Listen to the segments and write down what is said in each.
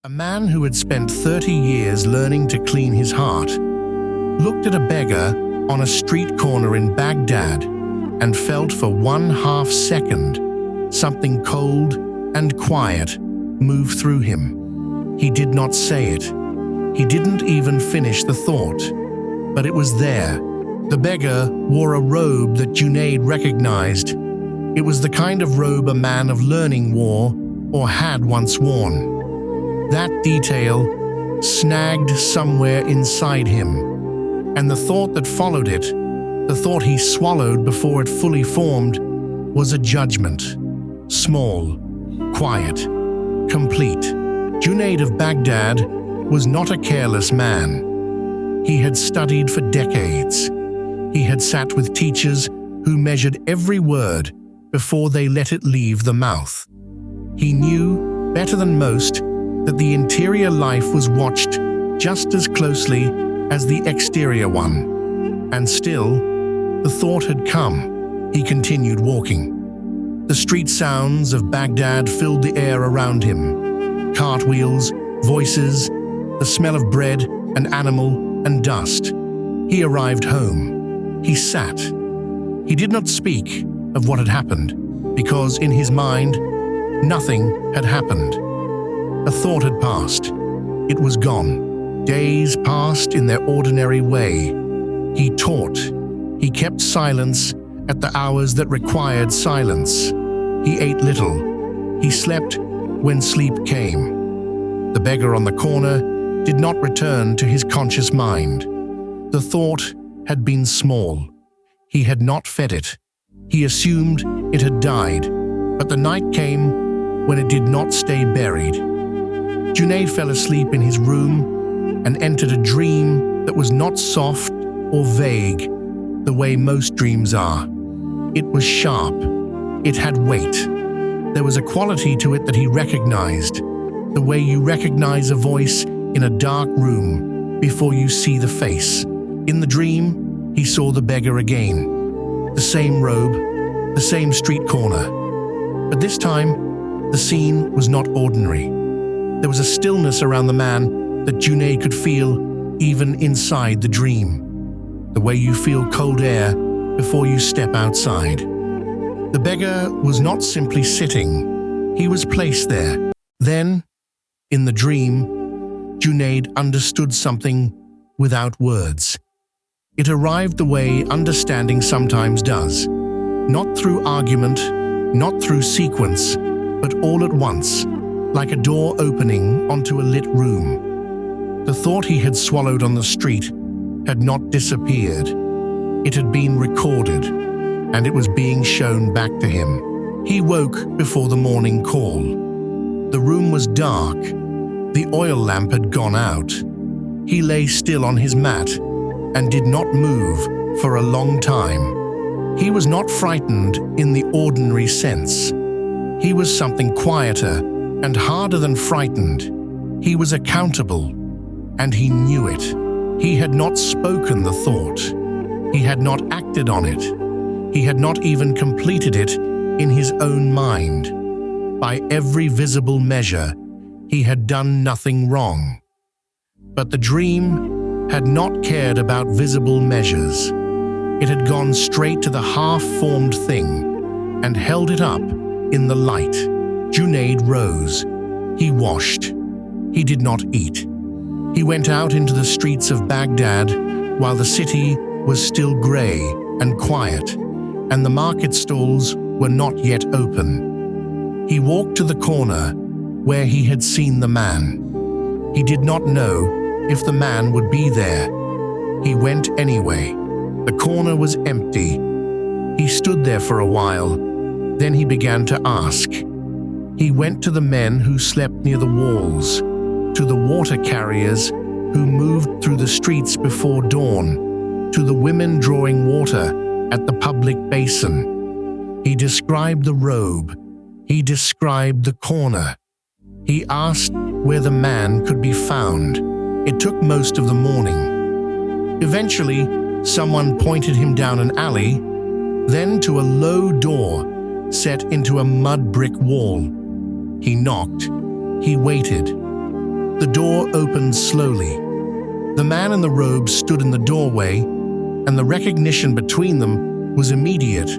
A man who had spent 30 years learning to clean his heart looked at a beggar on a street corner in Baghdad and felt for 1/2 second something cold and quiet move through him. He did not say it. He didn't even finish the thought, but it was there. The beggar wore a robe that Cüneyd recognized. It was the kind of robe a man of learning wore or had once worn. That detail snagged somewhere inside him, and the thought that followed it, the thought he swallowed before it fully formed, was a judgment. Small, quiet, complete. Cüneyd of Baghdad was not a careless man. He had studied for decades. He had sat with teachers who measured every word before they let it leave the mouth. He knew, better than most, that the interior life was watched just as closely as the exterior one. And still, the thought had come. He continued walking. The street sounds of Baghdad filled the air around him. Cartwheels, voices, the smell of bread, an animal, and dust. He arrived home. He sat. He did not speak of what had happened, because in his mind, nothing had happened. A thought had passed. It was gone. Days passed in their ordinary way. He taught. He kept silence at the hours that required silence. He ate little. He slept when sleep came. The beggar on the corner did not return to his conscious mind. The thought had been small. He had not fed it. He assumed it had died, but the night came when it did not stay buried. Cüneyd fell asleep in his room and entered a dream that was not soft or vague the way most dreams are. It was sharp. It had weight. There was a quality to it that he recognized, the way you recognize a voice in a dark room before you see the face. In the dream, he saw the beggar again. The same robe, the same street corner. But this time, the scene was not ordinary. There was a stillness around the man that Cüneyd could feel even inside the dream. The way you feel cold air before you step outside. The beggar was not simply sitting. He was placed there. Then, in the dream, Cüneyd understood something without words. It arrived the way understanding sometimes does. Not through argument, not through sequence, but all at once, like a door opening onto a lit room. The thought he had swallowed on the street had not disappeared. It had been recorded, and it was being shown back to him. He woke before the morning call. The room was dark. The oil lamp had gone out. He lay still on his mat and did not move for a long time. He was not frightened in the ordinary sense. He was something quieter and harder than frightened. He was accountable, and he knew it. He had not spoken the thought. He had not acted on it. He had not even completed it in his own mind. By every visible measure, he had done nothing wrong. But the dream had not cared about visible measures. It had gone straight to the half-formed thing and held it up in the light. Cüneyd rose. He washed. He did not eat. He went out into the streets of Baghdad while the city was still grey and quiet, and the market stalls were not yet open. He walked to the corner where he had seen the man. He did not know if the man would be there. He went anyway. The corner was empty. He stood there for a while. Then he began to ask. He went to the men who slept near the walls, to the water carriers who moved through the streets before dawn, to the women drawing water at the public basin. He described the robe. He described the corner. He asked where the man could be found. It took most of the morning. Eventually, someone pointed him down an alley, then to a low door set into a mud brick wall. He knocked. He waited. The door opened slowly. The man in the robe stood in the doorway, and the recognition between them was immediate,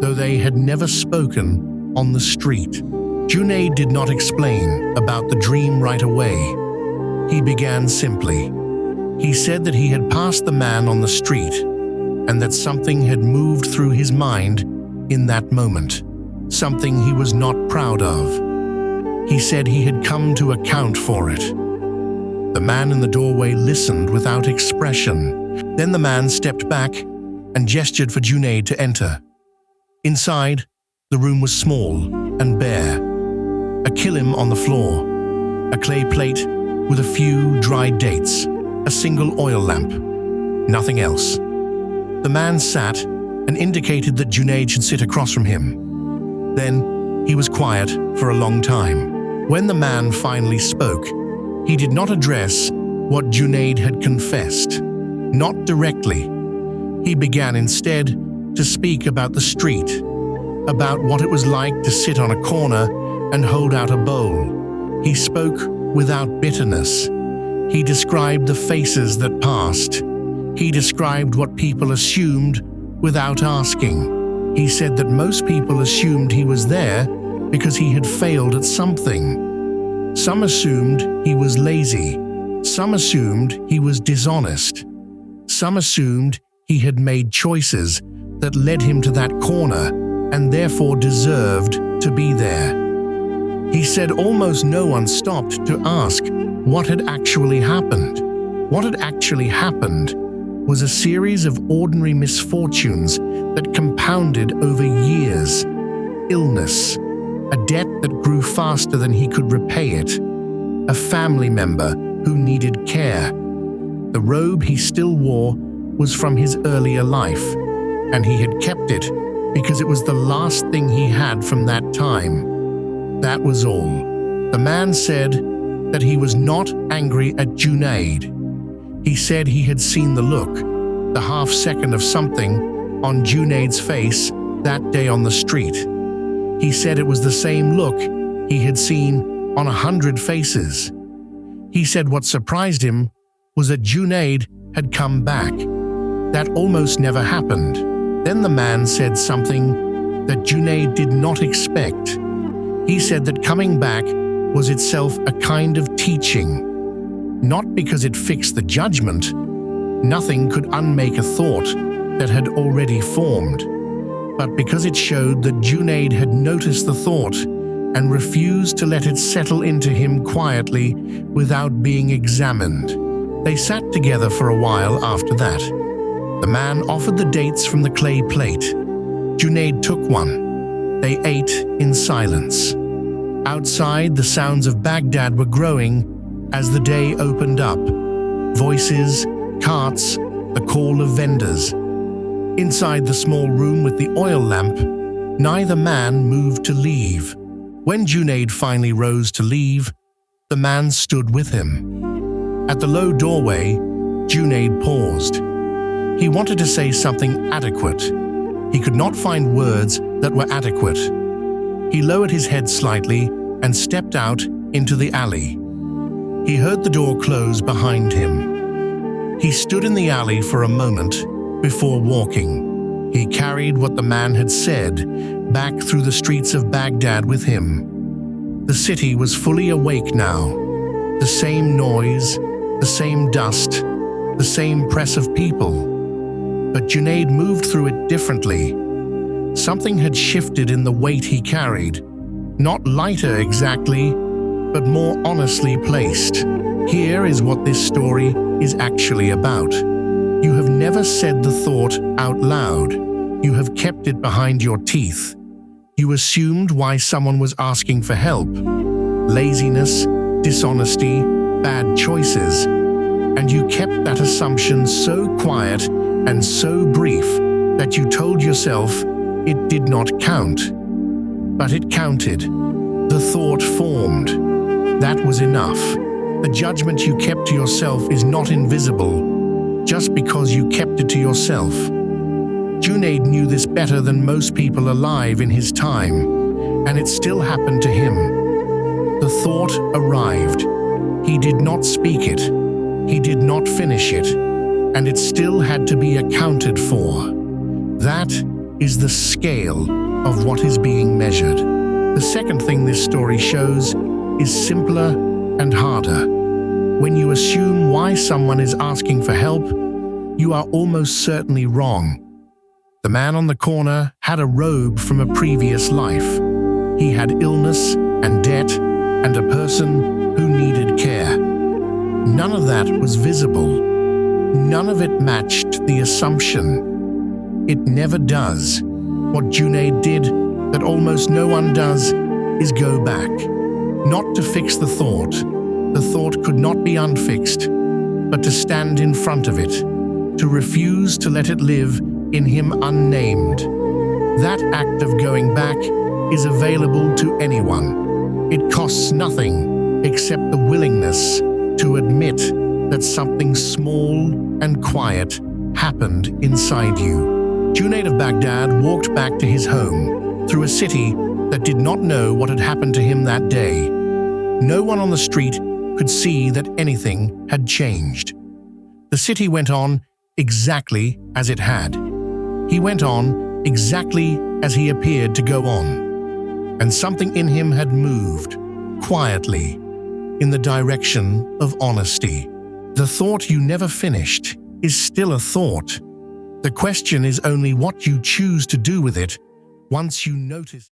though they had never spoken on the street. Cüneyd did not explain about the dream right away. He began simply. He said that he had passed the man on the street, and that something had moved through his mind in that moment, something he was not proud of. He said he had come to account for it. The man in the doorway listened without expression. Then the man stepped back and gestured for Cüneyd to enter. Inside, the room was small and bare. A kilim on the floor, a clay plate with a few dried dates, a single oil lamp, nothing else. The man sat and indicated that Cüneyd should sit across from him. Then he was quiet for a long time. When the man finally spoke, he did not address what Cüneyd had confessed, not directly. He began instead to speak about the street, about what it was like to sit on a corner and hold out a bowl. He spoke without bitterness. He described the faces that passed. He described what people assumed without asking. He said that most people assumed he was there because he had failed at something. Some assumed he was lazy. Some assumed he was dishonest. Some assumed he had made choices that led him to that corner and therefore deserved to be there. He said almost no one stopped to ask what had actually happened. What had actually happened was a series of ordinary misfortunes that compounded over years. Illness, a debt that grew faster than he could repay it, a family member who needed care. The robe he still wore was from his earlier life, and he had kept it because it was the last thing he had from that time. That was all. The man said that he was not angry at Cüneyd. He said he had seen the look, the half-second of something, on Cüneyd's face that day on the street. He said it was the same look he had seen on 100 faces. He said what surprised him was that Cüneyd had come back. That almost never happened. Then the man said something that Cüneyd did not expect. He said that coming back was itself a kind of teaching. Not because it fixed the judgment. Nothing could unmake a thought that had already formed, but because it showed that Cüneyd had noticed the thought and refused to let it settle into him quietly without being examined. They sat together for a while after that. The man offered the dates from the clay plate. Cüneyd took one. They ate in silence. Outside, the sounds of Baghdad were growing as the day opened up. Voices, carts, the call of vendors. Inside the small room with the oil lamp, neither man moved to leave. When Cüneyd finally rose to leave, the man stood with him. At the low doorway, Cüneyd paused. He wanted to say something adequate. He could not find words that were adequate. He lowered his head slightly and stepped out into the alley. He heard the door close behind him. He stood in the alley for a moment before walking. He carried what the man had said back through the streets of Baghdad with him. The city was fully awake now. The same noise, the same dust, the same press of people. But Cüneyd moved through it differently. Something had shifted in the weight he carried. Not lighter exactly, but more honestly placed. Here is what this story is actually about. You have never said the thought out loud. You have kept it behind your teeth. You assumed why someone was asking for help. Laziness, dishonesty, bad choices. And you kept that assumption so quiet and so brief that you told yourself it did not count. But it counted. The thought formed. That was enough. The judgment you kept to yourself is not invisible just because you kept it to yourself. Cüneyd knew this better than most people alive in his time, and it still happened to him. The thought arrived. He did not speak it, he did not finish it, and it still had to be accounted for. That is the scale of what is being measured. The second thing this story shows is simpler and harder. When you assume why someone is asking for help, you are almost certainly wrong. The man on the corner had a robe from a previous life. He had illness and debt and a person who needed care. None of that was visible. None of it matched the assumption. It never does. What Cüneyd did that almost no one does is go back. Not to fix the thought. The thought could not be unfixed, but to stand in front of it, to refuse to let it live in him unnamed. That act of going back is available to anyone. It costs nothing except the willingness to admit that something small and quiet happened inside you. Cüneyd of Baghdad walked back to his home through a city that did not know what had happened to him that day. No one on the street could see that anything had changed. The city went on exactly as it had. He went on exactly as he appeared to go on. And something in him had moved, quietly, in the direction of honesty. The thought you never finished is still a thought. The question is only what you choose to do with it once you notice.